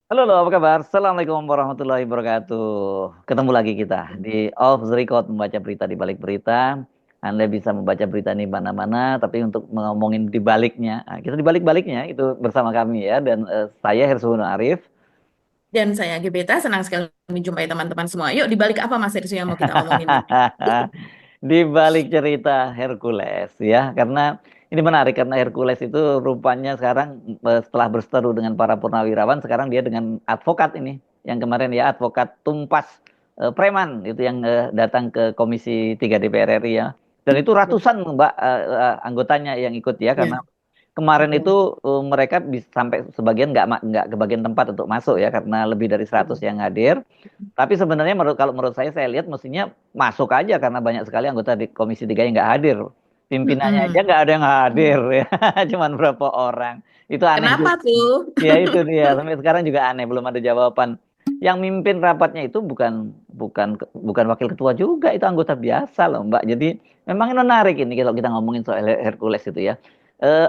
Halo, halo, apa kabar? Assalamualaikum warahmatullahi wabarakatuh. Ketemu lagi kita di Off the Record, membaca berita di balik berita. Anda bisa membaca berita ini mana-mana, tapi untuk ngomongin di baliknya, kita di balik-baliknya itu bersama kami ya. Dan saya Hersunu Arif. Dan saya Gebeta, senang sekali menjumpai teman-teman semua. Yuk, dibalik apa Mas Irsu yang mau kita omongin nih? Di balik cerita Hercules ya, karena ini menarik karena Hercules itu rupanya sekarang setelah berseteru dengan para purnawirawan, sekarang dia dengan advokat ini, yang kemarin ya advokat tumpas preman itu yang datang ke Komisi 3 DPR RI ya, dan itu ratusan Mbak anggotanya yang ikut ya, Ya, karena kemarin itu betul. mereka bisa sampai sebagian nggak kebagian tempat untuk masuk ya, karena lebih dari 100 yang hadir. Tapi sebenarnya kalau menurut saya lihat mestinya masuk aja karena banyak sekali anggota di Komisi 3 yang nggak hadir. Pimpinannya aja Mm-mm. nggak ada yang hadir ya, cuman berapa orang. Itu aneh Kenapa juga. tuh? Ya itu dia. Sampai sekarang juga aneh, belum ada jawaban. Yang mimpin rapatnya itu bukan wakil ketua juga, itu anggota biasa loh Mbak. Jadi memang ini menarik ini kalau kita ngomongin soal Hercules itu ya.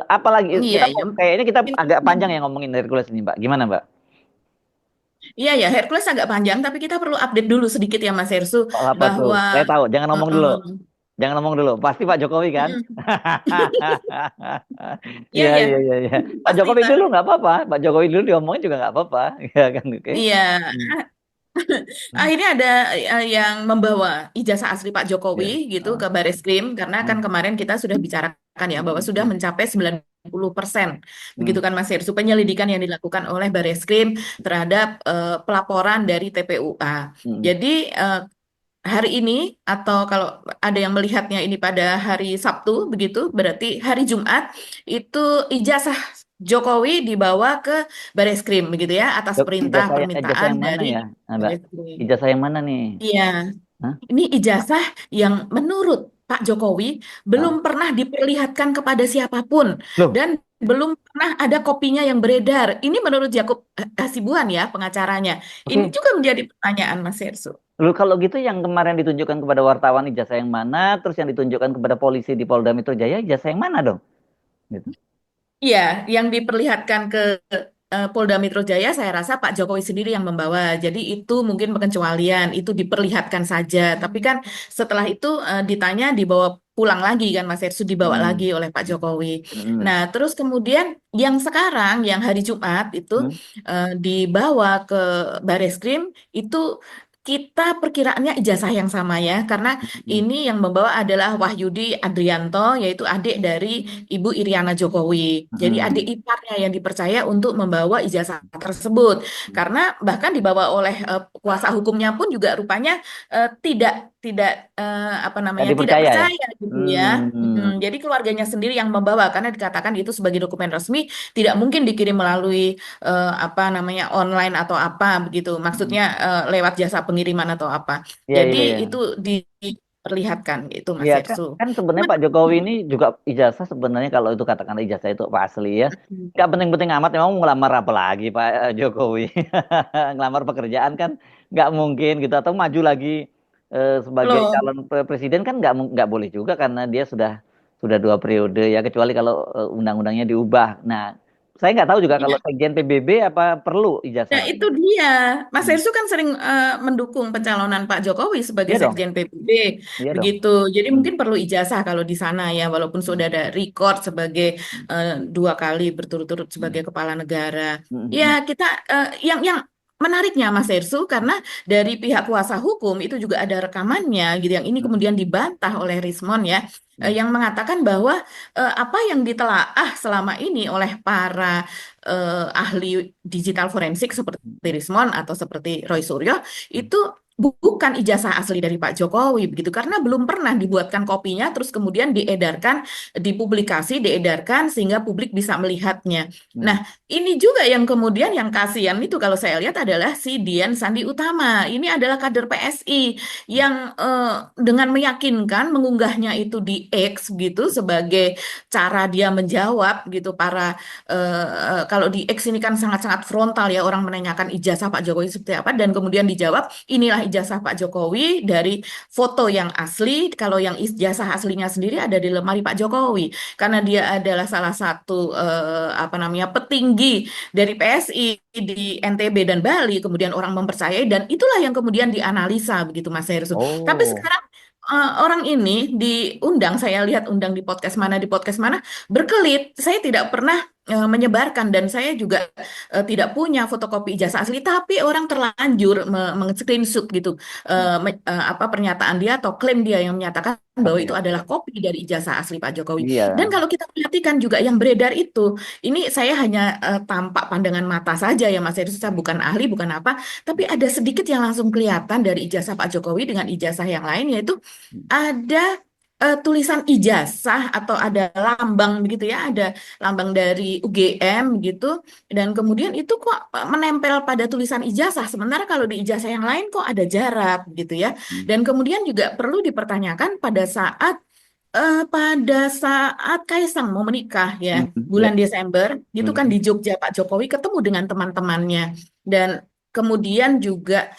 Apalagi Iya, kita ya. kayaknya kita Mungkin, agak panjang ya ngomongin Hercules ini Mbak. Gimana Mbak? iya ya, Hercules agak panjang, tapi kita perlu update dulu sedikit ya Mas Irsu, Soal apa tuh? bahwa Saya tahu. Jangan ngomong dulu. eh, Jangan ngomong dulu. Pasti Pak Jokowi kan? mm-mm. Iya Iya, iya, ya, iya, iya. Pak pasti Jokowi dulu Pak. nggak apa-apa. Pak Jokowi dulu diomongin juga nggak apa-apa. Ya kan, oke. Iya, Hmm. akhirnya ada yang membawa ijazah asli Pak Jokowi Ya. gitu Ah. ke Bareskrim karena kan Hmm. kemarin kita sudah bicarakan ya bahwa sudah Hmm. mencapai 90%. Hmm. Begitu kan Mas Irsu penyelidikan yang dilakukan oleh Bareskrim terhadap pelaporan dari TPUA. Hmm. Jadi hari ini atau kalau ada yang melihatnya ini pada hari Sabtu begitu berarti hari Jumat itu ijazah Jokowi dibawa ke Bareskrim begitu ya atas perintah Ijazah permintaan yang mana dari ya, Mbak? Bareskrim. Ijazah yang mana nih? Iya, Hah? ini ijazah yang menurut Pak Jokowi belum Ah. pernah diperlihatkan kepada siapapun Loh, dan belum pernah ada kopinya yang beredar. Ini menurut Yakub Hasibuan ya pengacaranya. Ini oke. juga menjadi pertanyaan Mas Hersu. Loh, kalau gitu yang kemarin ditunjukkan kepada wartawan ijazah yang mana, terus yang ditunjukkan kepada polisi di Polda Metro Jaya ijazah yang mana dong? Gitu. Iya, yang diperlihatkan ke Polda Metro Jaya, saya rasa Pak Jokowi sendiri yang membawa. Jadi itu mungkin pengecualian, itu diperlihatkan saja. Tapi kan setelah itu ditanya dibawa pulang lagi kan Mas Ersu dibawa Hmm. lagi oleh Pak Jokowi. Hmm. Nah, terus kemudian yang sekarang, yang hari Jumat itu Hmm. dibawa ke Bareskrim itu kita perkiraannya ijazah yang sama ya, karena Hmm. ini yang membawa adalah Wahyudi Adrianto, yaitu adik dari Ibu Iriana Jokowi. Jadi adik Hmm. iparnya yang dipercaya untuk membawa ijazah tersebut. Hmm. Karena bahkan dibawa oleh kuasa hukumnya pun juga rupanya tidak tidak apa Nggak namanya tidak dipercaya ya? percaya gitu ya. Hmm. Jadi keluarganya sendiri yang membawa karena dikatakan itu sebagai dokumen resmi tidak mungkin dikirim melalui apa namanya online atau apa begitu. Maksudnya lewat jasa pengiriman atau apa. Iya, Jadi iya, iya. itu diperlihatkan gitu Mas Iya kan, Yersu. kan sebenarnya Cuman, Pak Jokowi ini juga ijazah sebenarnya kalau itu katakanlah ijazah itu apa asli ya. mm, Nggak penting-penting amat, memang mau ngelamar apa lagi Pak Jokowi. Ngelamar pekerjaan kan nggak mungkin gitu, atau maju lagi sebagai loh, calon presiden kan nggak boleh juga karena dia sudah 2 periode ya, kecuali kalau undang-undangnya diubah. Nah, saya nggak tahu juga kalau iya. sekjen PBB apa perlu Nah, ijazah. itu dia. Mas Hmm. Hersu kan sering mendukung pencalonan Pak Jokowi sebagai Iya dong, Sekjen PBB, iya dong. begitu. Jadi Hmm. mungkin perlu ijazah kalau di sana ya, walaupun Hmm. sudah ada record sebagai Hmm. 2 kali berturut-turut Hmm. sebagai kepala negara. Hmm. Ya, Hmm. kita yang menariknya Mas Hersu karena dari pihak kuasa hukum itu juga ada rekamannya gitu yang ini Hmm. kemudian dibantah oleh Rismon ya, Hmm. yang mengatakan bahwa apa yang ditelaah selama ini oleh para ahli digital forensik seperti Rismon atau seperti Roy Suryo Hmm. itu bukan ijazah asli dari Pak Jokowi begitu karena belum pernah dibuatkan kopinya terus kemudian diedarkan dipublikasi diedarkan sehingga publik bisa melihatnya. Hmm. Nah, ini juga yang kemudian yang kasihan itu kalau saya lihat adalah si Dian Sandi Utama. Ini adalah kader PSI yang dengan meyakinkan mengunggahnya itu di X gitu sebagai cara dia menjawab gitu para kalau di X ini kan sangat-sangat frontal ya orang menanyakan ijazah Pak Jokowi seperti apa dan kemudian dijawab inilah ijazah Pak Jokowi dari foto yang asli. Kalau yang ijazah aslinya sendiri ada di lemari Pak Jokowi, karena dia adalah salah satu apa namanya petinggi dari PSI di NTB dan Bali. Kemudian orang mempercayai dan itulah yang kemudian dianalisa begitu Mas Hersу. Tapi Oh. sekarang orang ini diundang, saya lihat undang di podcast mana berkelit. Saya tidak pernah menyebarkan dan saya juga tidak punya fotokopi ijazah asli, tapi orang terlanjur meng-screenshot gitu apa pernyataan dia atau klaim dia yang menyatakan bahwa Oke, itu adalah oke. kopi dari ijazah asli Pak Jokowi. Dan Iya. kalau kita perhatikan juga yang beredar itu, ini saya hanya tampak pandangan mata saja ya Mas Heru, saya bukan ahli, bukan apa, tapi ada sedikit yang langsung kelihatan dari ijazah Pak Jokowi dengan ijazah yang lain, yaitu ada tulisan ijazah atau ada lambang begitu ya, ada lambang dari UGM gitu, dan kemudian itu kok menempel pada tulisan ijazah, sementara kalau di ijazah yang lain kok ada jarak gitu ya. Dan kemudian juga perlu dipertanyakan pada saat Kaisang mau menikah ya Ya. bulan Desember itu kan di Mhm. Jogja Pak Jokowi ketemu dengan teman-temannya dan kemudian juga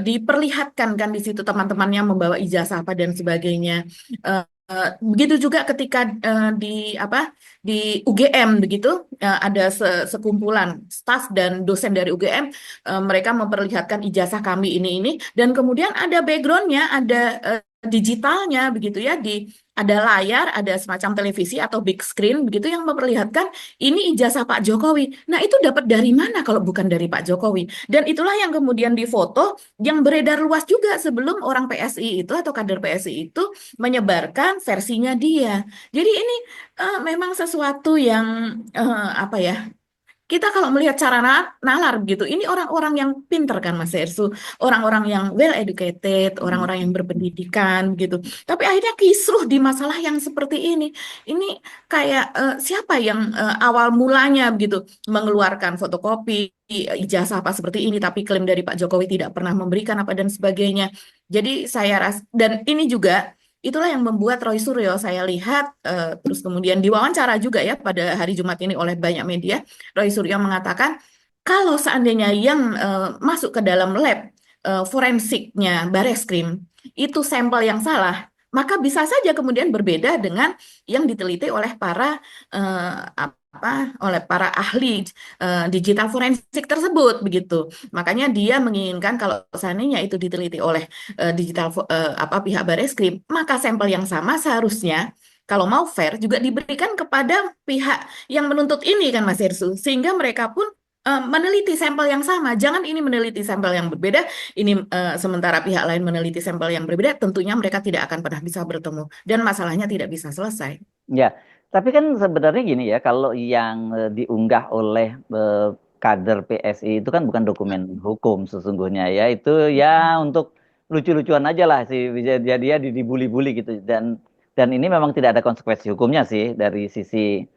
diperlihatkan kan di situ teman-temannya membawa ijazah apa dan sebagainya. Begitu juga ketika di apa di UGM begitu ada sekumpulan staf dan dosen dari UGM, mereka memperlihatkan ijazah kami ini dan kemudian ada backgroundnya, ada digitalnya begitu ya, ada layar, ada semacam televisi atau big screen begitu yang memperlihatkan ini ijazah Pak Jokowi. Nah, itu dapat dari mana kalau bukan dari Pak Jokowi? Dan itulah yang kemudian difoto, yang beredar luas juga sebelum orang PSI itu atau kader PSI itu menyebarkan versinya dia. Jadi ini memang sesuatu yang apa ya? Kita kalau melihat cara nalar gitu, ini orang-orang yang pinter kan Mas Ersu, orang-orang yang well educated, orang-orang yang berpendidikan gitu. Tapi akhirnya kisruh di masalah yang seperti ini. Ini kayak siapa yang awal mulanya begitu mengeluarkan fotokopi ijazah apa seperti ini, tapi klaim dari Pak Jokowi tidak pernah memberikan apa dan sebagainya. Jadi saya dan ini juga itulah yang membuat Roy Suryo saya lihat terus kemudian diwawancara juga ya pada hari Jumat ini oleh banyak media. Roy Suryo mengatakan kalau seandainya yang masuk ke dalam lab forensiknya Bareskrim itu sampel yang salah, maka bisa saja kemudian berbeda dengan yang diteliti oleh para ahli digital forensik tersebut begitu. Makanya dia menginginkan kalau seandainya itu diteliti oleh pihak Bareskrim, maka sampel yang sama seharusnya kalau mau fair juga diberikan kepada pihak yang menuntut ini kan Mas Hersu, sehingga mereka pun meneliti sampel yang sama. Jangan ini meneliti sampel yang berbeda, ini sementara pihak lain meneliti sampel yang berbeda, tentunya mereka tidak akan pernah bisa bertemu dan masalahnya tidak bisa selesai. Ya, tapi kan sebenarnya gini ya, kalau yang diunggah oleh kader PSI itu kan bukan dokumen hukum sesungguhnya ya, itu ya untuk lucu-lucuan aja lah sih, bisa jadi dia dibully-bully gitu dan ini memang tidak ada konsekuensi hukumnya sih dari sisi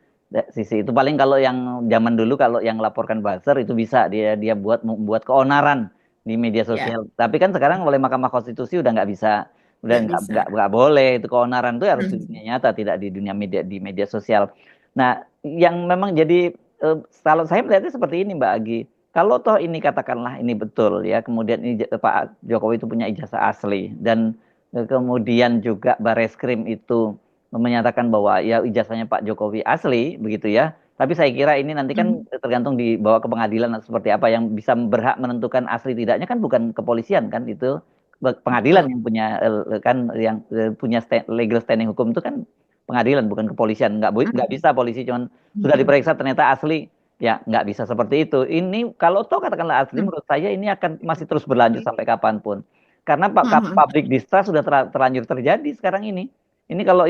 itu paling kalau yang zaman dulu kalau yang laporkan buzzer itu bisa dia membuat keonaran di media Ya, sosial, tapi kan sekarang oleh Mahkamah Konstitusi udah nggak bisa. Udah nggak bisa. nggak boleh itu keonaran itu harus di dunia Hmm. nyata tidak di dunia media sosial. Nah, yang memang jadi kalau saya melihatnya seperti ini Mbak Agi. Kalau toh ini katakanlah ini betul ya, kemudian ini Pak Jokowi itu punya ijazah asli dan kemudian juga Bareskrim itu menyatakan bahwa ya ijazahnya Pak Jokowi asli begitu ya. Tapi saya kira ini nanti kan Hmm. tergantung dibawa ke pengadilan atau seperti apa yang bisa berhak menentukan asli tidaknya kan bukan kepolisian kan itu pengadilan Betul. yang punya kan yang punya legal standing hukum itu kan pengadilan bukan kepolisian nggak bisa polisi cuman sudah Hmm. diperiksa ternyata asli ya nggak bisa seperti itu ini kalau toh katakanlah asli Hmm. menurut saya ini akan masih terus berlanjut sampai kapanpun karena Hmm. public distrust sudah terlanjur terjadi sekarang ini kalau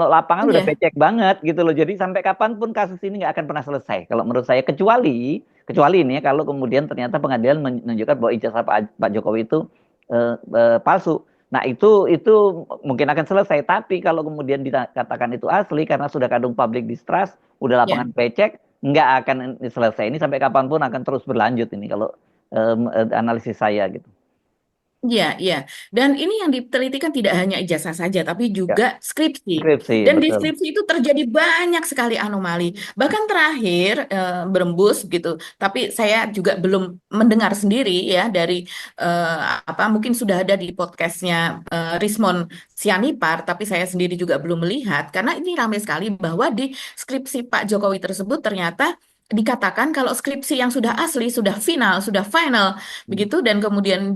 lapangan udah Iya. becek banget gitu loh jadi sampai kapanpun kasus ini nggak akan pernah selesai kalau menurut saya kecuali kecuali ini ya kalau kemudian ternyata pengadilan menunjukkan bahwa ijazah Pak Jokowi itu palsu. Nah, itu mungkin akan selesai. Tapi kalau kemudian dikatakan itu asli karena sudah kadung public distrust, udah Ya. lapangan becek, nggak akan selesai. Ini sampai kapanpun akan terus berlanjut ini kalau analisis saya gitu. Iya, iya. Dan ini yang diteliti kan tidak hanya ijazah saja, tapi Ya, juga skripsi. skripsi, Dan di betul. skripsi itu terjadi banyak sekali anomali. Bahkan terakhir berembus gitu. Tapi saya juga belum mendengar sendiri ya dari eh, apa mungkin sudah ada di podcastnya Rismon Sianipar, tapi saya sendiri juga belum melihat karena ini ramai sekali bahwa di skripsi Pak Jokowi tersebut ternyata dikatakan kalau skripsi yang sudah asli, sudah final begitu dan kemudian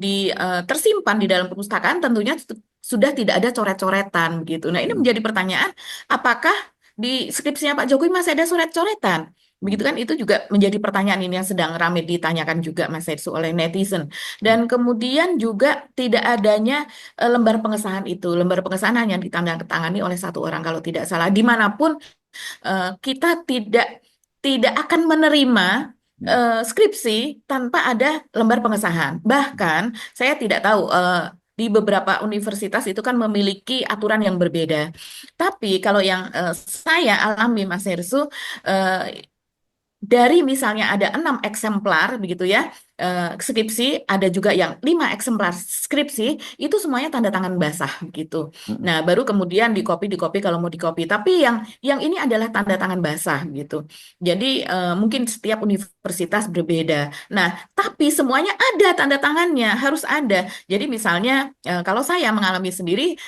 tersimpan di dalam perpustakaan tentunya sudah tidak ada coret-coretan begitu. Nah, ini menjadi pertanyaan, apakah di skripsinya Pak Jokowi masih ada coret-coretan? Begitu kan itu juga menjadi pertanyaan ini yang sedang ramai ditanyakan juga Mas Edsu oleh netizen. Dan kemudian juga tidak adanya lembar pengesahan itu. Lembar pengesahan hanya ditandatangani oleh satu orang kalau tidak salah. Dimanapun kita tidak akan menerima skripsi tanpa ada lembar pengesahan. Bahkan saya tidak tahu di beberapa universitas itu kan memiliki aturan yang berbeda. Tapi kalau yang saya alami Mas Hersu, dari misalnya ada 6 eksemplar begitu ya skripsi, ada juga yang 5 eksemplar skripsi, itu semuanya tanda tangan basah gitu. Nah, baru kemudian di copy kalau mau di copy. Tapi yang ini adalah tanda tangan basah gitu. Jadi mungkin setiap universitas berbeda. Nah, tapi semuanya ada tanda tangannya, harus ada. Jadi misalnya kalau saya mengalami sendiri,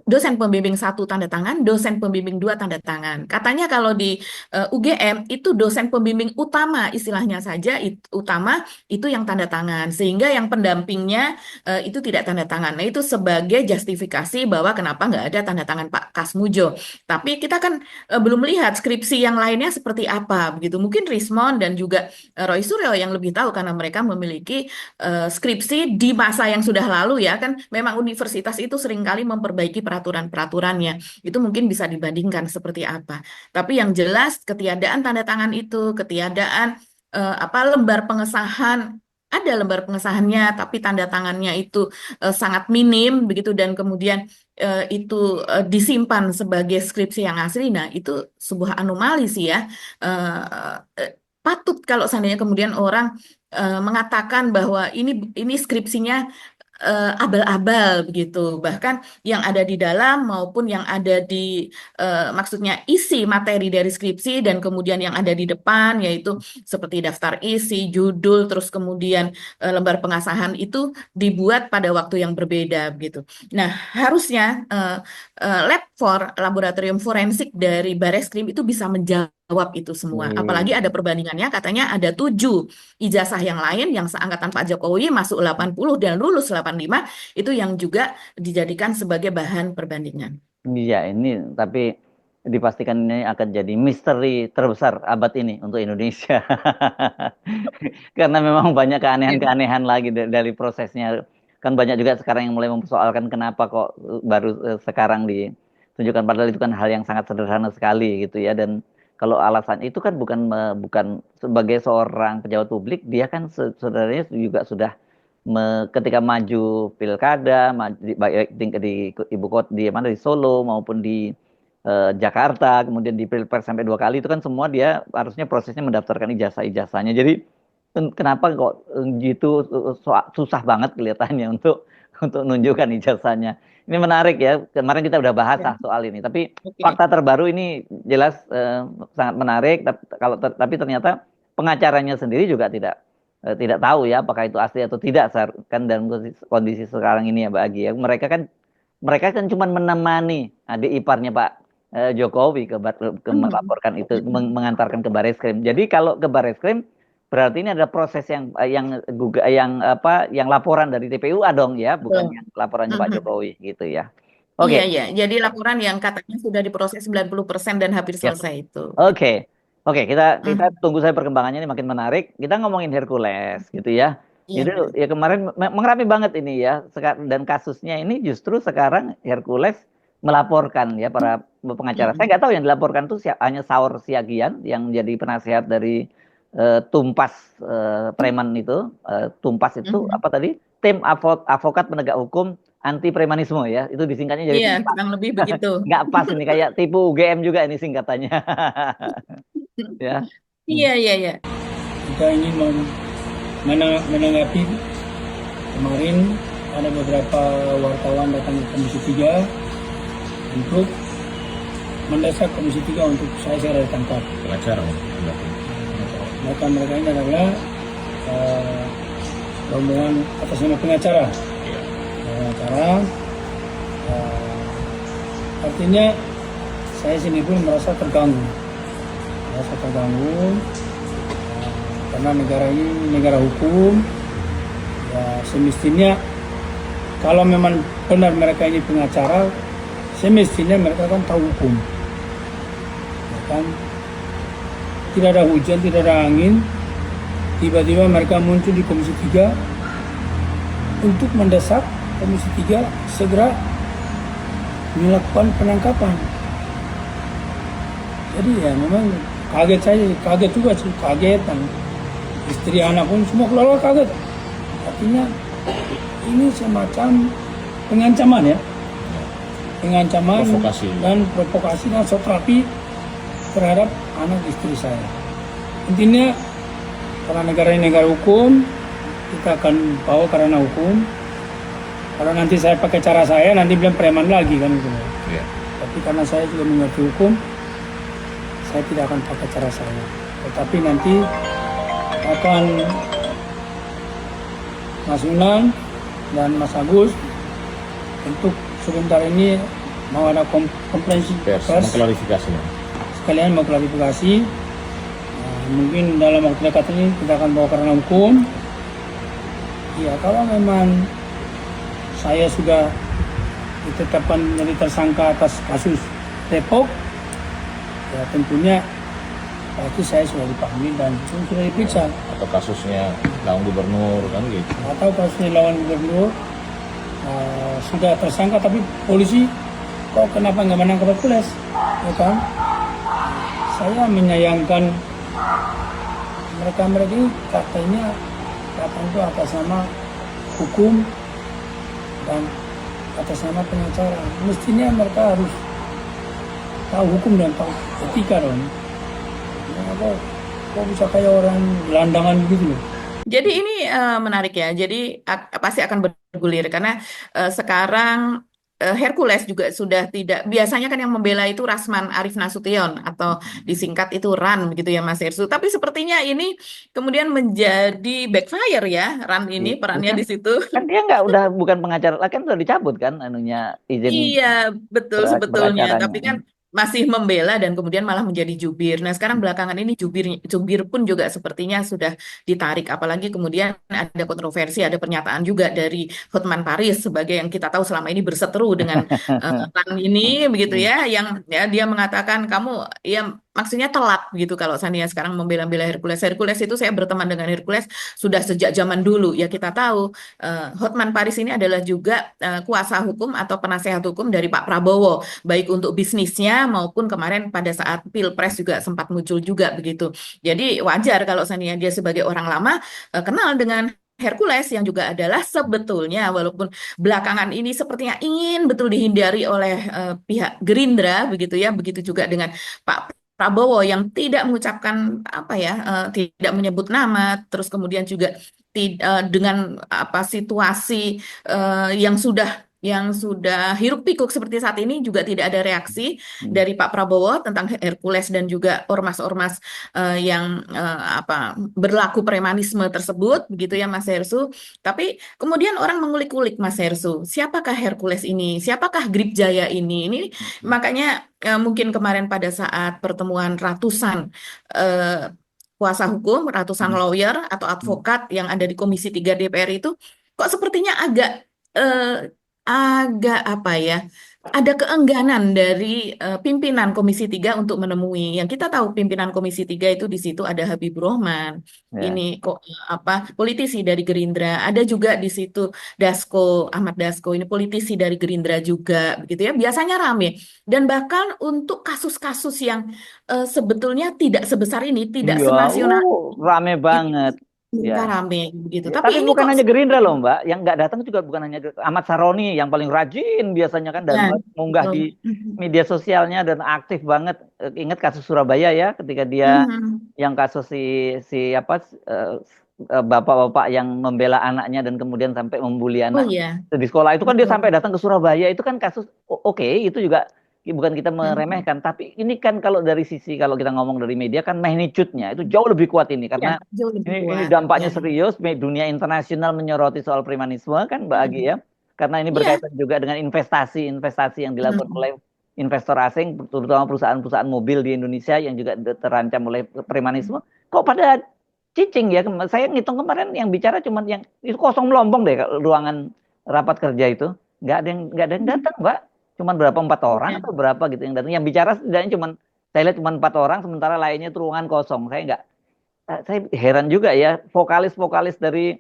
dosen pembimbing satu tanda tangan, dosen pembimbing dua tanda tangan. Katanya kalau di UGM itu dosen pembimbing utama istilahnya saja utama itu yang tanda tangan sehingga yang pendampingnya itu tidak tanda tangan. Nah itu sebagai justifikasi bahwa kenapa nggak ada tanda tangan Pak Kasmujo. Tapi kita kan belum melihat skripsi yang lainnya seperti apa begitu. Mungkin Rismon dan juga Roy Suryo yang lebih tahu karena mereka memiliki skripsi di masa yang sudah lalu ya kan. Memang universitas itu seringkali memperbaiki peraturan-peraturannya. Itu mungkin bisa dibandingkan seperti apa. Tapi yang jelas ketiadaan tanda tangan itu, ketiadaan apa lembar pengesahan, ada lembar pengesahannya, tapi tanda tangannya itu sangat minim begitu dan kemudian itu disimpan sebagai skripsi yang asli. Nah, itu sebuah anomali sih ya. Patut kalau seandainya kemudian orang mengatakan bahwa ini skripsinya abal-abal begitu. Bahkan yang ada di dalam maupun yang ada di maksudnya isi materi dari skripsi dan kemudian yang ada di depan yaitu seperti daftar isi, judul, terus kemudian lembar pengasahan itu dibuat pada waktu yang berbeda begitu. Nah, harusnya lab for laboratorium forensik dari Bareskrim itu bisa menjawab itu semua. Apalagi ada perbandingannya katanya ada 7 ijazah yang lain yang seangkatan Pak Jokowi masuk 80 dan lulus 85 itu yang juga dijadikan sebagai bahan perbandingan. Iya, ini tapi dipastikan ini akan jadi misteri terbesar abad ini untuk Indonesia. Karena memang banyak Ya. keanehan-keanehan lagi dari prosesnya. Kan banyak juga sekarang yang mulai mempersoalkan kenapa kok baru sekarang ditunjukkan padahal itu kan hal yang sangat sederhana sekali gitu ya. Dan kalau alasan itu kan bukan sebagai seorang pejabat publik dia kan sebenarnya juga sudah ketika maju pilkada, baik di ibu kota di mana di Solo maupun di Jakarta, kemudian di Pilpres sampai 2 kali itu kan semua dia harusnya prosesnya mendaftarkan ijazah-ijazahnya. Jadi kenapa kok gitu susah banget kelihatannya untuk nunjukkan ijazahnya. Ini menarik ya. Kemarin kita udah bahas Ya. soal ini, tapi Oke. fakta terbaru ini jelas sangat menarik. Tapi ternyata pengacaranya sendiri juga tidak tahu ya apakah itu asli atau tidak kan dalam kondisi sekarang ini ya Mbak Agi ya mereka kan cuma menemani adik iparnya Pak Jokowi ke Hmm. melaporkan itu mengantarkan ke Bareskrim. Jadi kalau ke Bareskrim berarti ini ada proses yang apa yang laporan dari TPUA dong ya bukan Betul. yang laporannya Pak Mhm. Jokowi gitu ya. Iya, Oke. iya. Jadi laporan yang katanya sudah diproses 90% dan hampir Ya. selesai itu. Oke. Oke, kita Mhm. tunggu saja perkembangannya ini makin menarik. Kita ngomongin Hercules gitu ya. Iya. Itu ya kemarin mengerami banget ini ya. Dan kasusnya ini justru sekarang Hercules melaporkan ya para pengacara. Saya Mhm. nggak tahu yang dilaporkan itu hanya Saur Siagian yang jadi penasehat dari Tumpas Preman itu. Tumpas itu Mhm. apa tadi? Tim Avokat Penegak Hukum Anti Premanisme ya. Itu disingkatnya jadi Iya, Tumpas. kurang lebih begitu. Nggak pas ini kayak tipu UGM juga ini singkatannya. Ya. Iya, Hmm. iya, iya. Kita ingin menanggapi kemarin ada beberapa wartawan datang ke Komisi 3 untuk mendesak Komisi 3 untuk saya segera ditangkap. Pengacara. Maka mereka ini adalah rombongan atas nama pengacara. Pengacara, artinya saya sendiri pun merasa terganggu, karena negara ini negara hukum. Ya, semestinya kalau memang benar mereka ini pengacara, semestinya mereka kan tahu hukum. Ya kan? Tidak ada hujan, tidak ada angin, tiba-tiba mereka muncul di Komisi 3 untuk mendesak Komisi 3 segera melakukan penangkapan. Jadi ya memang kaget juga sih, kagetan. Istri anak pun semua keluarga kaget. Artinya ini semacam pengancaman ya, pengancaman dan provokasi dan terapi terhadap anak istri saya. Intinya karena negara ini negara hukum, kita akan bawa karena hukum. Kalau nanti saya pakai cara saya, nanti bilang preman lagi kan gitu. Ya. Tapi karena saya juga mengerti hukum, saya tidak akan pakai cara saya. Tetapi nanti akan Mas Unan dan Mas Agus untuk sebentar ini mau ada komplainsi pers, mengklarifikasi. Sekalian mau klarifikasi. Mungkin dalam waktu dekat ini kita akan bawa karena hukum. Ya kalau memang saya sudah ditetapkan menjadi tersangka atas kasus Depok, ya tentunya pasti saya sudah dipanggil dan sudah diperiksa. Atau kasusnya lawan gubernur kan gitu. Atau kasusnya lawan gubernur sudah tersangka tapi polisi kok kenapa nggak menangkap Hercules, ya kan? Saya menyayangkan mereka ini katanya datang itu atas nama hukum dan atas nama pengacara. Mestinya mereka harus tahu hukum dan tahu etika dong. Kok bisa kayak orang gelandangan begitu loh. Jadi ini menarik ya. Jadi pasti akan bergulir karena sekarang Hercules juga sudah tidak, biasanya kan yang membela itu Rasman Arif Nasution atau disingkat itu RAN begitu ya Mas Hersu. Tapi sepertinya ini kemudian menjadi backfire ya, RAN ini perannya di situ. Kan dia bukan pengacara, kan sudah dicabut kan anunya izin. Iya, betul sebetulnya. Tapi kan masih membela dan kemudian malah menjadi jubir. Nah, sekarang belakangan ini jubir pun juga sepertinya sudah ditarik. Apalagi kemudian ada kontroversi, ada pernyataan juga dari Hotman Paris sebagai yang kita tahu selama ini berseteru dengan RAN ini, begitu ya, yang ya dia mengatakan kamu ya maksudnya telat gitu kalau Sania sekarang membela-bela Hercules. Hercules itu saya berteman dengan Hercules sudah sejak zaman dulu. Ya kita tahu Hotman Paris ini adalah juga kuasa hukum atau penasehat hukum dari Pak Prabowo, baik untuk bisnisnya maupun kemarin pada saat Pilpres juga sempat muncul juga begitu. Jadi wajar kalau Sania dia sebagai orang lama kenal dengan Hercules yang juga adalah sebetulnya walaupun belakangan ini sepertinya ingin betul dihindari oleh pihak Gerindra begitu ya, begitu juga dengan Pak Prabowo yang tidak mengucapkan apa ya, tidak menyebut nama, terus kemudian juga dengan apa situasi yang sudah hiruk pikuk seperti saat ini juga tidak ada reaksi dari Pak Prabowo tentang Hercules dan juga ormas-ormas yang berlaku premanisme tersebut begitu ya Mas Hersu. Tapi kemudian orang mengulik-ulik Mas Hersu, siapakah Hercules ini? Siapakah Grip Jaya ini? Ini makanya mungkin kemarin pada saat pertemuan ratusan kuasa hukum, ratusan lawyer atau advokat yang ada di Komisi 3 DPR itu kok sepertinya agak apa ya, ada keengganan dari pimpinan Komisi 3 untuk menemui. Yang kita tahu pimpinan Komisi 3 itu di situ ada Habibur Rahman. Ya. Ini kok politisi dari Gerindra, ada juga di situ Ahmad Dasko, ini politisi dari Gerindra juga begitu ya. Biasanya rame. Dan bahkan untuk kasus-kasus yang sebetulnya tidak sebesar ini, tidak senasional. Rame banget. Ya. Rame begitu. Ya, tapi ini bukan hanya Gerindra loh Mbak, yang nggak datang juga bukan hanya Ahmad Saroni yang paling rajin biasanya kan dan mengunggah di media sosialnya dan aktif banget. Ingat kasus Surabaya ya, ketika dia yang kasus si bapak-bapak yang membela anaknya dan kemudian sampai membuli Oh anak iya, di sekolah itu kan dia betul. sampai datang ke Surabaya itu kan kasus oke itu juga bukan kita Mm-mm. meremehkan tapi ini kan kalau dari sisi kalau kita ngomong dari media kan magnitude-nya itu jauh lebih kuat ini Ya, karena jauh lebih ini kuat. Ya, dampaknya serius dunia internasional menyoroti soal premanisme kan Mbak Agi Mm-mm. ya karena ini Iya. berkaitan juga dengan investasi-investasi yang dilakukan Mm-mm. oleh investor asing terutama perusahaan-perusahaan mobil di Indonesia yang juga terancam oleh premanisme kok pada cicing ya. Saya ngitung kemarin yang bicara cuma yang itu kosong melompong deh ruangan rapat kerja itu. Nggak ada yang datang, Mbak. Cuman berapa 4 orang Iya. atau berapa gitu yang datang. Yang bicara setidaknya cuman saya lihat cuma 4 orang sementara lainnya itu ruangan kosong. Saya heran juga ya vokalis-vokalis dari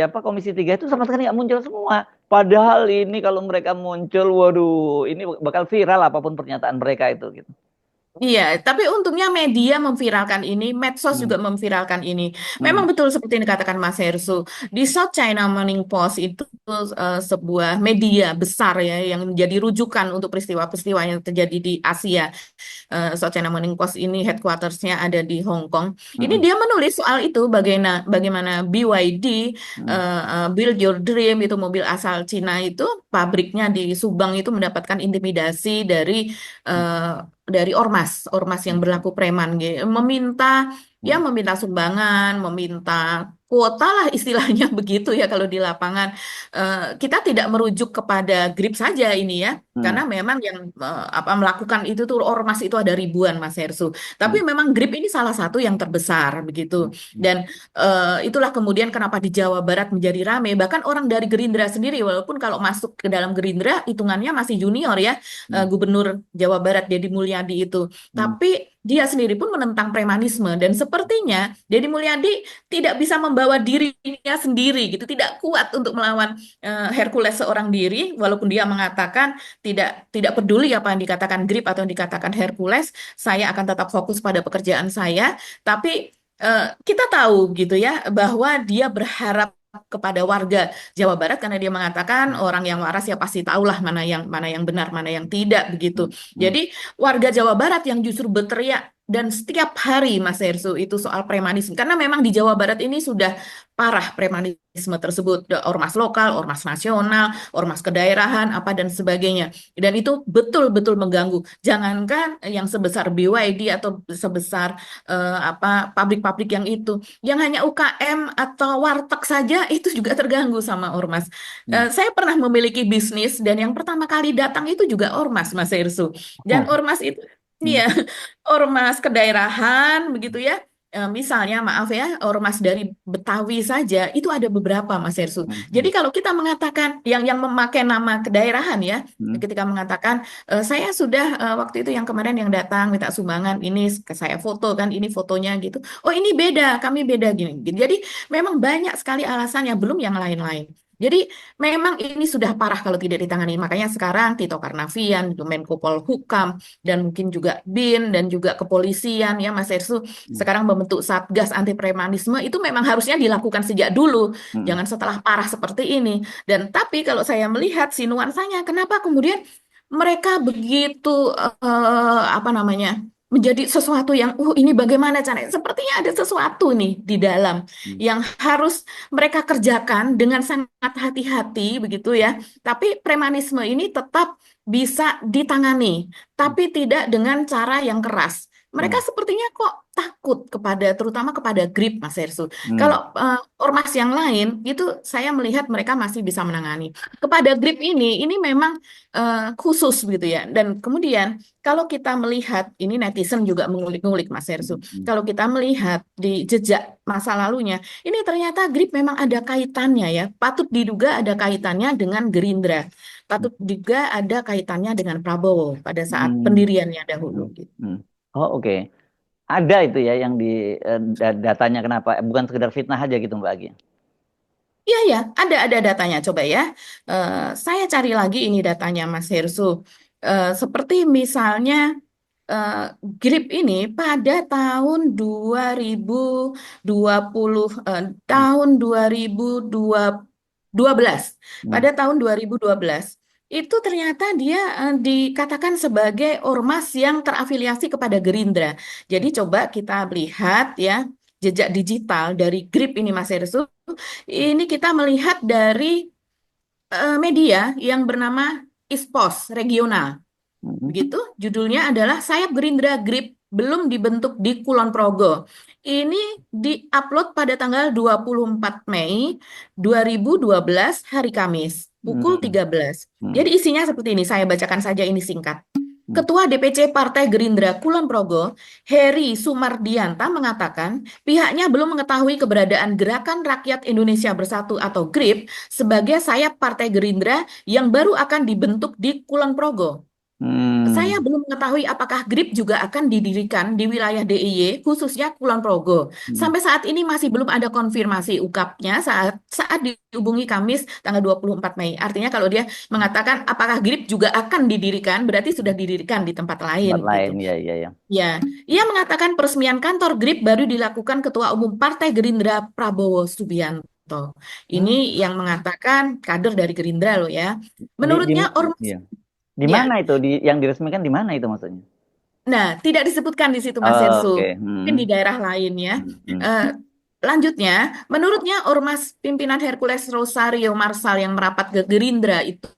apa Komisi 3 itu sama sekali nggak muncul semua. Padahal ini kalau mereka muncul, waduh, ini bakal viral apapun pernyataan mereka itu gitu. Iya, tapi untungnya media memviralkan ini, medsos Hmm, juga memviralkan ini. Memang hmm, betul seperti yang dikatakan Mas Hersu, di South China Morning Post itu sebuah media besar ya yang menjadi rujukan untuk peristiwa-peristiwa yang terjadi di Asia. South China Morning Post ini headquarters-nya ada di Hong Kong. Ini hmm, dia menulis soal itu bagaimana BYD hmm, Build Your Dream itu mobil asal Cina itu pabriknya di Subang itu mendapatkan intimidasi dari ormas yang hmm, berlaku preman gitu, hmm, meminta sumbangan, meminta kuota lah istilahnya begitu ya kalau di lapangan. Kita tidak merujuk kepada Grip saja ini ya. hmm, Karena memang yang melakukan itu tuh ormas itu ada ribuan Mas Hersu. Tapi hmm, memang Grip ini salah satu yang terbesar begitu. hmm, hmm. Dan itulah kemudian kenapa di Jawa Barat menjadi ramai. Bahkan orang dari Gerindra sendiri, walaupun kalau masuk ke dalam Gerindra hitungannya masih junior ya, Hmm, Gubernur Jawa Barat Deddy Mulyadi itu. hmm, Tapi dia sendiri pun menentang premanisme dan sepertinya Deddy Mulyadi tidak bisa membawa dirinya sendiri gitu, tidak kuat untuk melawan Hercules seorang diri, walaupun dia mengatakan tidak peduli apa yang dikatakan Grip atau yang dikatakan Hercules, saya akan tetap fokus pada pekerjaan saya. Tapi kita tahu gitu ya bahwa dia berharap kepada warga Jawa Barat karena dia mengatakan orang yang waras ya pasti tahulah mana yang benar, mana yang tidak begitu. hmm, hmm, Jadi warga Jawa Barat yang justru berteriak dan setiap hari Mas Hersu itu soal premanisme karena memang di Jawa Barat ini sudah parah premanisme tersebut, ormas lokal, ormas nasional, ormas kedaerahan, apa dan sebagainya. Dan itu betul-betul mengganggu. Jangankan yang sebesar BYD atau sebesar pabrik-pabrik yang itu, yang hanya UKM atau warteg saja itu juga terganggu sama ormas. hmm. Saya pernah memiliki bisnis dan yang pertama kali datang itu juga ormas, Mas Irsu. Dan Oh, ormas itu, hmm, ya, ormas kedaerahan begitu ya. Misalnya, maaf ya, ormas dari Betawi saja itu ada beberapa, Mas Irsu. hmm, hmm, Jadi kalau kita mengatakan yang memakai nama kedaerahan ya, hmm, ketika mengatakan saya sudah waktu itu yang kemarin yang datang minta sumbangan ini saya foto kan ini fotonya gitu. Oh ini beda, kami beda gini. Jadi memang banyak sekali alasan yang belum yang lain-lain. Jadi memang ini sudah parah kalau tidak ditangani. Makanya sekarang Tito Karnavian, Menko Polhukam, dan mungkin juga BIN dan juga kepolisian ya Mas Ersu hmm, sekarang membentuk Satgas anti premanisme itu memang harusnya dilakukan sejak dulu, hmm, jangan setelah parah seperti ini. Dan tapi kalau saya melihat si nuansanya, kenapa kemudian mereka begitu apa namanya menjadi sesuatu yang ini bagaimana caranya sepertinya ada sesuatu nih di dalam hmm, yang harus mereka kerjakan dengan sangat hati-hati begitu ya tapi premanisme ini tetap bisa ditangani tapi tidak dengan cara yang keras mereka hmm, sepertinya kok takut kepada terutama kepada Grip Mas Hersu hmm, kalau ormas yang lain itu saya melihat mereka masih bisa menangani kepada Grip ini memang khusus gitu ya. Dan kemudian kalau kita melihat ini netizen juga mengulik-ngulik Mas Hersu. hmm, Kalau kita melihat di jejak masa lalunya, ini ternyata Grip memang ada kaitannya ya. Patut diduga ada kaitannya dengan Gerindra. Patut juga ada kaitannya dengan Prabowo pada saat hmm, pendiriannya hmm, dahulu. Gitu. hmm. Oh, oke. Ada itu ya yang di datanya kenapa bukan sekedar fitnah aja gitu Mbak Agi. Iya ya, ada datanya. Coba ya, saya cari lagi ini datanya Mas Hersu. Seperti misalnya eh, Grip ini pada tahun 2020 Hmm, tahun 2012 hmm, pada tahun 2012 itu ternyata dia dikatakan sebagai ormas yang terafiliasi kepada Gerindra. Jadi coba kita lihat ya jejak digital dari GRIP ini Mas Hersу, ini kita melihat dari media yang bernama ISPOS regional. Mm. Begitu, judulnya adalah Sayap Gerindra GRIP belum dibentuk di Kulon Progo. Ini diupload pada tanggal 24 Mei 2012 hari Kamis, pukul Mm. 13. Mm. Jadi isinya seperti ini, saya bacakan saja ini singkat. Mm. Ketua DPC Partai Gerindra Kulon Progo, Heri Sumardianta mengatakan pihaknya belum mengetahui keberadaan Gerakan Rakyat Indonesia Bersatu atau GRIP sebagai sayap Partai Gerindra yang baru akan dibentuk di Kulon Progo. Saya Mm. belum mengetahui apakah GRIP juga akan didirikan di wilayah DIY, khususnya Kulon Progo. Mm. Sampai saat ini masih belum ada konfirmasi ungkapnya saat dihubungi Kamis tanggal 24 Mei. Artinya kalau dia mengatakan apakah GRIP juga akan didirikan, berarti sudah didirikan di tempat Tempat lain lain, gitu. ya, ya, ya. Ya, ia mengatakan peresmian kantor GRIP baru dilakukan Ketua Umum Partai Gerindra Prabowo Subianto. Hmm. Ini yang mengatakan kader dari Gerindra loh ya. Di, Menurutnya ormas iya. Di ya. mana itu? Yang diresmikan di mana itu maksudnya? Nah, tidak disebutkan di situ Mas Oh, Hersu. oke. Mungkin di daerah lain ya. Hmm. Eh, Lanjutnya, menurutnya Ormas pimpinan Hercules Rosario Marsal yang merapat ke Gerindra itu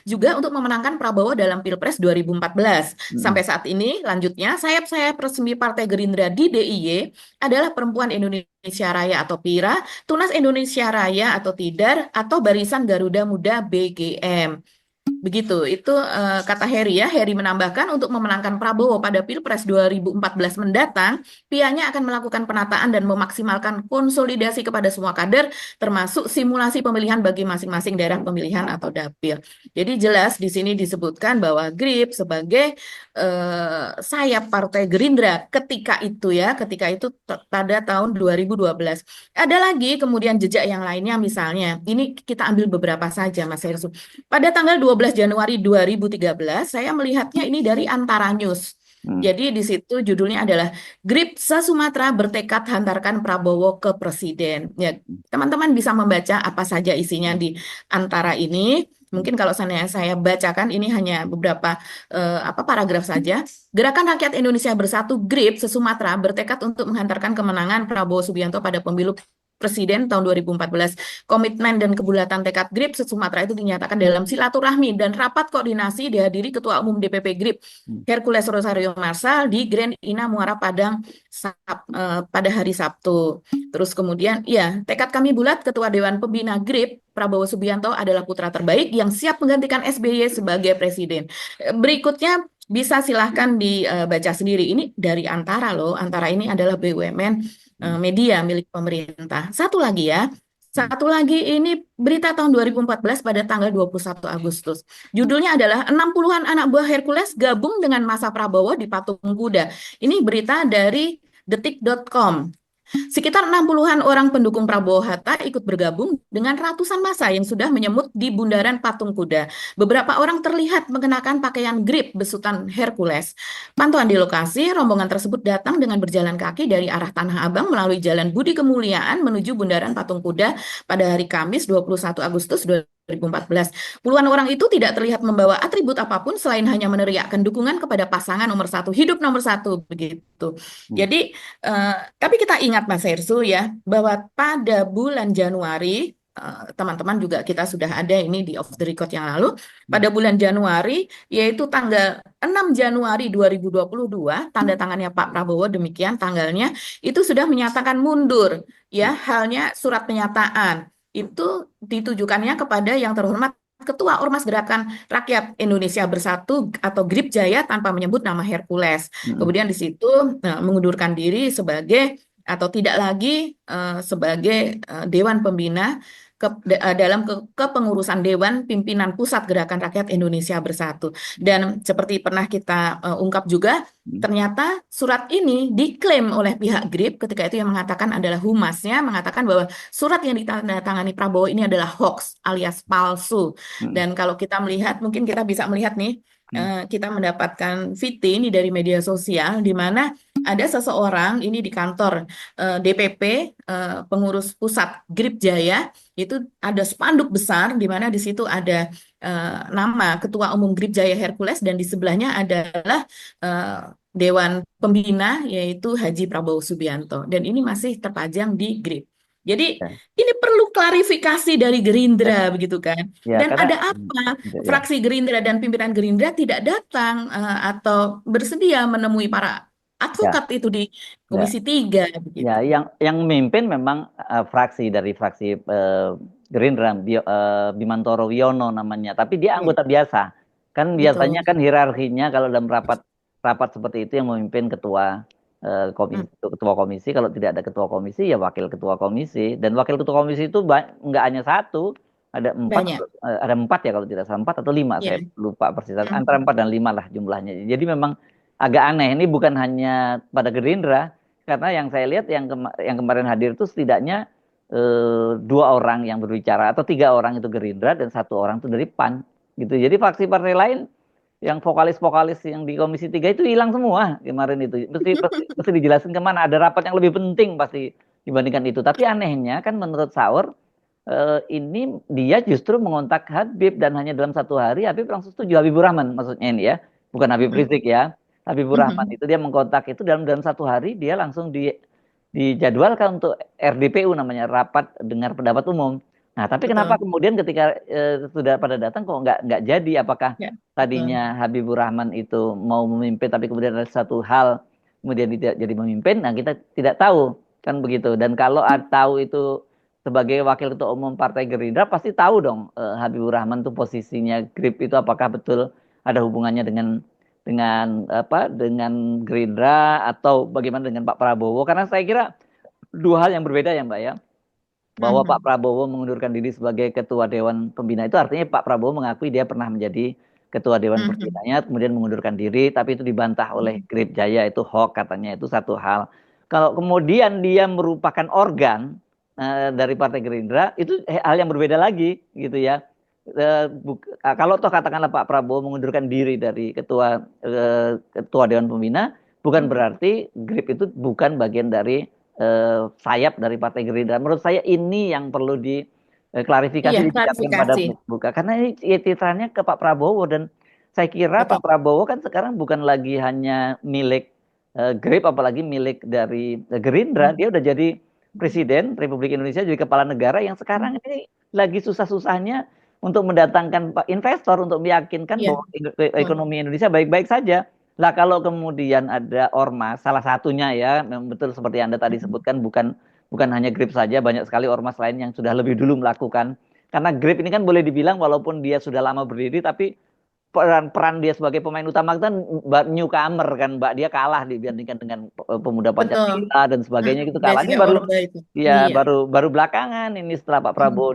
juga untuk memenangkan Prabowo dalam Pilpres 2014. Sampai saat ini, lanjutnya, sayap-sayap resmi Partai Gerindra di DIY adalah Perempuan Indonesia Raya atau PIRA, Tunas Indonesia Raya atau TIDAR, atau Barisan Garuda Muda BGM. Begitu, itu kata Heri ya. Heri menambahkan untuk memenangkan Prabowo pada Pilpres 2014 mendatang, pihaknya akan melakukan penataan dan memaksimalkan konsolidasi kepada semua kader, termasuk simulasi pemilihan bagi masing-masing daerah pemilihan atau dapil. Jadi jelas di sini disebutkan bahwa GRIP sebagai sayap Partai Gerindra ketika itu ya, ketika itu pada tahun 2012. Ada lagi kemudian jejak yang lainnya misalnya, ini kita ambil beberapa saja Mas Hersu. Pada tanggal 12 Januari 2013, saya melihatnya ini dari Antara News. Jadi di situ judulnya adalah GRIP se-Sumatera bertekad hantarkan Prabowo ke Presiden. Ya, teman-teman bisa membaca apa saja isinya di Antara ini. Mungkin kalau saya bacakan ini hanya beberapa paragraf saja. Gerakan Rakyat Indonesia Bersatu GRIP se-Sumatera bertekad untuk menghantarkan kemenangan Prabowo Subianto pada pemilu Presiden tahun 2014. Komitmen dan kebulatan tekad GRIP se-Sumatera itu dinyatakan dalam silaturahmi dan rapat koordinasi dihadiri Ketua Umum DPP GRIP Hercules Rosario Marsal di Grand Ina Muara Padang pada hari Sabtu. Terus kemudian, ya, tekad kami bulat, Ketua Dewan Pembina GRIP Prabowo Subianto adalah putra terbaik yang siap menggantikan SBY sebagai presiden. Berikutnya bisa silahkan dibaca sendiri. Ini dari Antara loh. Antara ini adalah BUMN media milik pemerintah. Satu lagi ya. Satu lagi ini berita tahun 2014 pada tanggal 21 Agustus. Judulnya adalah 60-an anak buah Hercules gabung dengan masa Prabowo di Patung Kuda. Ini berita dari detik.com. Sekitar 60-an orang pendukung Prabowo Hatta ikut bergabung dengan ratusan massa yang sudah menyemut di bundaran Patung Kuda. Beberapa orang terlihat mengenakan pakaian GRIP besutan Hercules. Pantauan di lokasi, rombongan tersebut datang dengan berjalan kaki dari arah Tanah Abang melalui Jalan Budi Kemuliaan menuju bundaran Patung Kuda pada hari Kamis 21 Agustus 2014. Puluhan orang itu tidak terlihat membawa atribut apapun selain hanya meneriakkan dukungan kepada pasangan nomor satu, hidup nomor satu, begitu. Jadi, tapi kita ingat Mas Hersu ya, bahwa pada bulan Januari, teman-teman juga kita sudah ada ini di off the record yang lalu, pada bulan Januari, yaitu tanggal 6 Januari 2022, tanda tangannya Pak Prabowo, demikian tanggalnya, itu sudah menyatakan mundur, ya, halnya surat pernyataan. Itu ditujukannya kepada yang terhormat Ketua Ormas Gerakan Rakyat Indonesia Bersatu atau GRIP Jaya tanpa menyebut nama Hercules. Kemudian di situ mengundurkan diri sebagai atau tidak lagi sebagai Dewan Pembina dalam kepengurusan Dewan Pimpinan Pusat Gerakan Rakyat Indonesia Bersatu. Dan seperti pernah kita ungkap juga, ternyata surat ini diklaim oleh pihak GRIP ketika itu yang mengatakan adalah humasnya, mengatakan bahwa surat yang ditandatangani Prabowo ini adalah hoax alias palsu. Dan kalau kita melihat, mungkin kita bisa melihat nih, kita mendapatkan VT ini dari media sosial di mana ada seseorang ini di kantor DPP pengurus pusat GRIP Jaya, itu ada spanduk besar di mana di situ ada nama Ketua Umum GRIP Jaya Hercules dan di sebelahnya adalah Dewan Pembina yaitu Haji Prabowo Subianto dan ini masih terpajang di GRIP. Jadi Ya, ini perlu klarifikasi dari Gerindra begitu kan. ya Dan karena ada apa ya, fraksi Gerindra dan pimpinan Gerindra tidak datang atau bersedia menemui para ya, advokat itu di ya. Komisi 3 Ya, begitu. yang memimpin memang fraksi dari fraksi Gerindra, Bimantoro Wiono namanya. Tapi dia Ya, anggota biasa. Kan biasanya betul. kan hierarkinya kalau dalam rapat rapat seperti itu yang memimpin ketua Hmm, ketua komisi. Kalau tidak ada ketua komisi ya wakil ketua komisi. Dan wakil ketua komisi itu nggak hanya satu, ada empat, banyak. ada empat ya kalau tidak salah 4 atau 5 Ya. saya lupa persis. Antara Hmm, 4 dan 5 lah jumlahnya. Jadi memang agak aneh. Ini bukan hanya pada Gerindra. Karena yang saya lihat yang kemarin hadir itu setidaknya 2 orang yang berbicara atau 3 orang itu Gerindra dan 1 orang itu dari PAN gitu. Jadi faksi partai lain yang vokalis-vokalis yang di Komisi 3 itu hilang semua kemarin itu. Mesti dijelasin kemana. Ada rapat yang lebih penting pasti dibandingkan itu. Tapi anehnya kan menurut Saur ini dia justru mengontak Habib dan hanya dalam 1 hari Habib langsung setuju. Habibur Rahman maksudnya ini ya, bukan Habib hmm, Rizik ya. Habibur Rahman hmm, itu dia mengkontak itu dalam dalam 1 hari dia langsung dijadwalkan untuk RDPU namanya rapat dengar pendapat umum. Nah, tapi kenapa betul. kemudian ketika sudah pada datang kok nggak jadi? Apakah Ya, betul. tadinya Habibur Rahman itu mau memimpin tapi kemudian ada satu hal kemudian tidak jadi memimpin? Nah, kita tidak tahu kan begitu. Dan kalau tahu itu sebagai wakil ketua umum Partai Gerindra pasti tahu dong Habibur Rahman tuh posisinya grip itu apakah betul ada hubungannya dengan Gerindra atau bagaimana dengan Pak Prabowo karena saya kira 2 hal yang berbeda ya Mbak ya bahwa Pak Hmm, Prabowo mengundurkan diri sebagai ketua Dewan Pembina itu artinya Pak Prabowo mengakui dia pernah menjadi ketua Dewan hmm, hmm, Pembinanya kemudian mengundurkan diri tapi itu dibantah oleh hmm. Grip Jaya itu hoax katanya itu satu hal. Kalau kemudian dia merupakan organ dari Partai Gerindra itu hal yang berbeda lagi gitu ya. Kalau toh katakanlah Pak Prabowo mengundurkan diri dari ketua Dewan Pembina bukan berarti Grip itu bukan bagian dari sayap dari Partai Gerindra. Menurut saya ini yang perlu Iya, diklarifikasi dibicarakan pada klarifikasi. buka karena ini citranya ke Pak Prabowo dan saya kira Pak Betul. Prabowo kan sekarang bukan lagi hanya milik Grip apalagi milik dari Gerindra Hmm, dia udah jadi presiden Republik Indonesia jadi kepala negara yang hmm. sekarang ini lagi susah-susahnya untuk mendatangkan investor untuk meyakinkan Iya, bahwa betul. ekonomi Indonesia baik-baik saja. Lah kalau kemudian ada ormas, salah satunya ya, memang betul seperti Anda tadi Hmm, sebutkan, bukan bukan hanya Grip saja, banyak sekali ormas lain yang sudah lebih dulu melakukan. Karena Grip ini kan boleh dibilang walaupun dia sudah lama berdiri, tapi peran dia sebagai pemain utama kan newcomer kan, Mbak. Dia kalah dibandingkan dengan pemuda betul. Pancasila dan sebagainya itu kalah. Ini Base-nya baru Orba itu. ya Iya. baru belakangan ini setelah Pak Hmm, Prabowo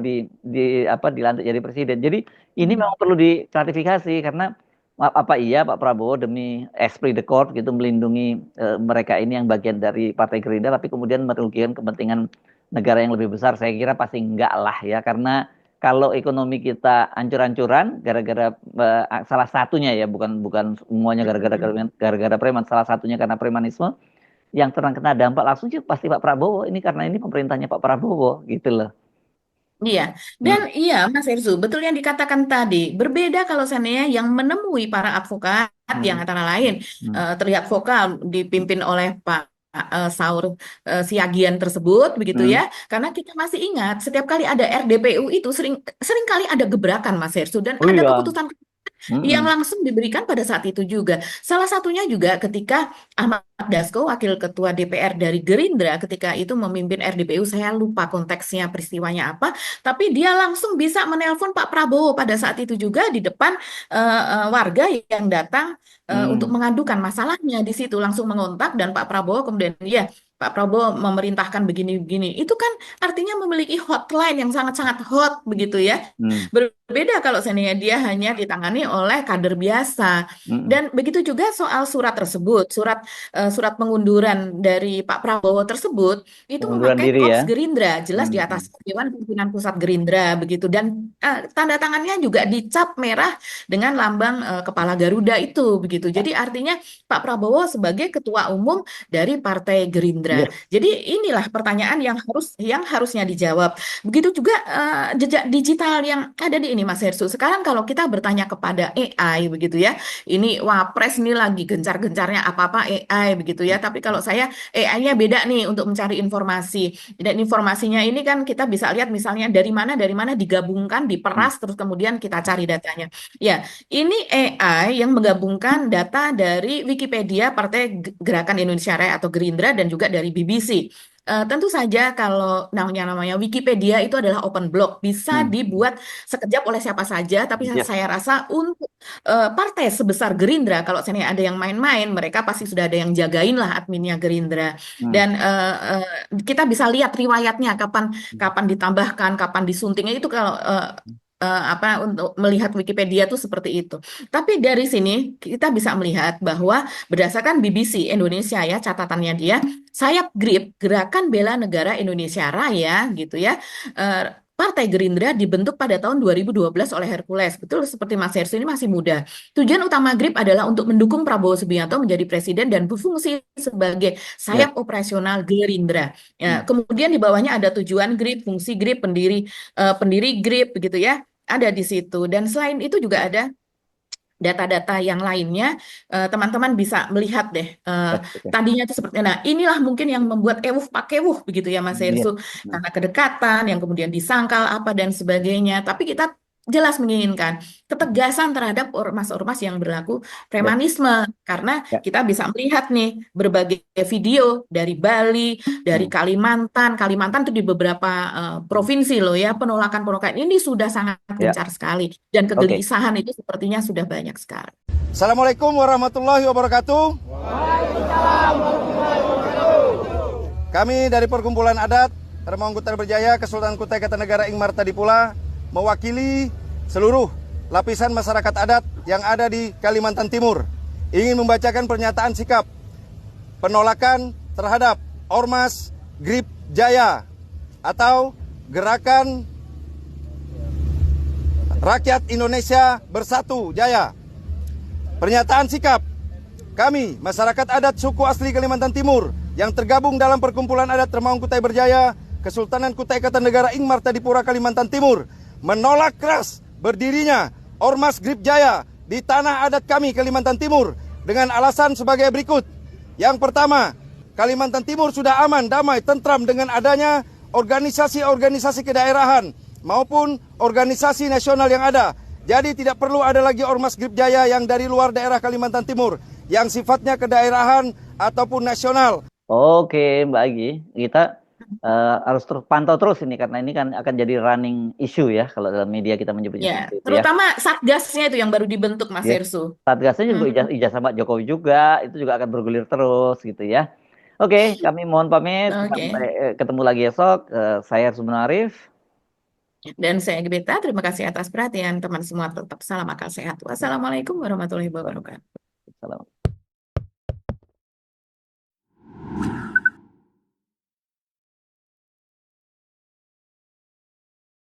dilantik jadi presiden. Jadi ini hmm. memang perlu diklarifikasi karena apa iya Pak Prabowo demi esprit de corps gitu melindungi mereka ini yang bagian dari Partai Gerindra tapi kemudian merugikan kepentingan negara yang lebih besar. Saya kira pasti enggak lah ya karena kalau ekonomi kita ancur-ancuran gara-gara salah satunya ya bukan bukan semuanya Hmm. gara-gara preman salah satunya karena premanisme yang terkena dampak langsung sih pasti Pak Prabowo ini karena ini pemerintahnya Pak Prabowo gitu loh. Iya, dan Hmm, iya Mas Erzu, betul yang dikatakan tadi. Berbeda kalau seandainya yang menemui para advokat yang hmm, antara lain hmm, terlihat vokal dipimpin oleh Pak Saur Siagian tersebut begitu ya. hmm. Karena kita masih ingat setiap kali ada RDPU itu sering sering kali ada gebrakan Mas Erzu dan Oh ada iya. keputusan yang Hmm, langsung diberikan pada saat itu juga. Salah satunya juga ketika Ahmad Dasko, Wakil Ketua DPR dari Gerindra, ketika itu memimpin RDPU, saya lupa konteksnya peristiwanya apa, tapi dia langsung bisa menelpon Pak Prabowo pada saat itu juga di depan warga yang datang untuk hmm, mengadukan masalahnya di situ, langsung mengontak dan Pak Prabowo kemudian ya Pak Prabowo memerintahkan begini-begini. Itu kan artinya memiliki hotline yang sangat-sangat hot begitu ya. hmm, Berbeda kalau seandainya dia hanya ditangani oleh kader biasa. hmm. Dan begitu juga soal surat tersebut, surat pengunduran dari Pak Prabowo tersebut itu Pengunduran memakai diri ya. Korps Gerindra, jelas Hmm, di atas hmm. Dewan Pimpinan Pusat Gerindra begitu. Dan tanda tangannya juga dicap merah dengan lambang kepala Garuda itu begitu. Jadi artinya Pak Prabowo sebagai ketua umum dari Partai Gerindra Gerindra. Jadi inilah pertanyaan yang harusnya dijawab. Begitu juga jejak digital yang ada di ini Mas Hersu. Sekarang kalau kita bertanya kepada AI begitu ya, ini Wapres ini lagi gencar-gencarnya apa-apa AI begitu ya. Tapi kalau saya AI-nya beda nih untuk mencari informasi. Dan informasinya ini kan kita bisa lihat misalnya dari mana digabungkan, diperas terus kemudian kita cari datanya. Ya, ini AI yang menggabungkan data dari Wikipedia Partai Gerakan Indonesia Raya atau Gerindra dan juga dari BBC. Tentu saja kalau namanya Wikipedia itu adalah open book, bisa dibuat sekejap oleh siapa saja, tapi Ya. saya rasa untuk partai sebesar Gerindra, kalau seandainya ada yang main-main, mereka pasti sudah ada yang jagain lah adminnya Gerindra. Dan kita bisa lihat riwayatnya kapan kapan ditambahkan, kapan disuntingnya itu kalau untuk melihat Wikipedia itu seperti itu. Tapi dari sini kita bisa melihat bahwa berdasarkan BBC Indonesia ya catatannya dia, sayap GRIP Gerakan Bela Negara Indonesia Raya gitu ya. Partai Gerindra dibentuk pada tahun 2012 oleh Hercules. Betul seperti Mas Hersu ini masih muda. Tujuan utama GRIP adalah untuk mendukung Prabowo Subianto menjadi presiden dan berfungsi sebagai sayap operasional Gerindra. Ya, kemudian di bawahnya ada tujuan GRIP, fungsi GRIP, pendiri GRIP begitu ya. Ada di situ. Dan selain itu juga ada data-data yang lainnya, teman-teman bisa melihat deh. Tadinya itu seperti, nah inilah mungkin yang membuat ewuh pakai wuh begitu ya Mas Iya. Hersu, karena kedekatan yang kemudian disangkal apa dan sebagainya. Tapi kita jelas menginginkan ketegasan terhadap ormas-ormas yang berlaku premanisme, karena Ya. kita bisa melihat nih berbagai video dari Bali, dari Kalimantan itu di beberapa provinsi loh ya, penolakan ini sudah sangat Ya. gencar sekali dan Oke. kegelisahan itu sepertinya sudah banyak sekali. Assalamualaikum warahmatullahi wabarakatuh. Kami dari Perkumpulan Adat Remang Kutai Berjaya, Kesultanan Kutai Kartanegara Ing Marta Dipula, mewakili seluruh lapisan masyarakat adat yang ada di Kalimantan Timur, ingin membacakan pernyataan sikap penolakan terhadap Ormas GRIP Jaya atau Gerakan Rakyat Indonesia Bersatu Jaya. Pernyataan sikap kami, masyarakat adat suku asli Kalimantan Timur yang tergabung dalam Perkumpulan Adat Remang Kutai Berjaya, Kesultanan Kutai Kartanegara Ing Marta Dipura, Kalimantan Timur, menolak keras berdirinya Ormas GRIP Jaya di tanah adat kami Kalimantan Timur dengan alasan sebagai berikut. Yang pertama, Kalimantan Timur sudah aman, damai, tentram dengan adanya organisasi-organisasi kedaerahan maupun organisasi nasional yang ada. Jadi tidak perlu ada lagi Ormas GRIP Jaya yang dari luar daerah Kalimantan Timur yang sifatnya kedaerahan ataupun nasional. Oke, Mbak Agi, kita harus pantau terus ini karena ini kan akan jadi running issue ya kalau dalam media kita menyebutnya Ya, seperti itu ya. terutama satgasnya itu yang baru dibentuk Mas Ya. Hersu. Satgasnya juga ijazah Pak Jokowi juga, itu juga akan bergulir terus gitu ya. Oke, kami mohon pamit, Oke. sampai ketemu lagi esok. Saya Arsul Arif. Dan saya Gebeta, terima kasih atas perhatian teman semua. Tetap salam akal sehat. Wassalamualaikum warahmatullahi wabarakatuh. Salam.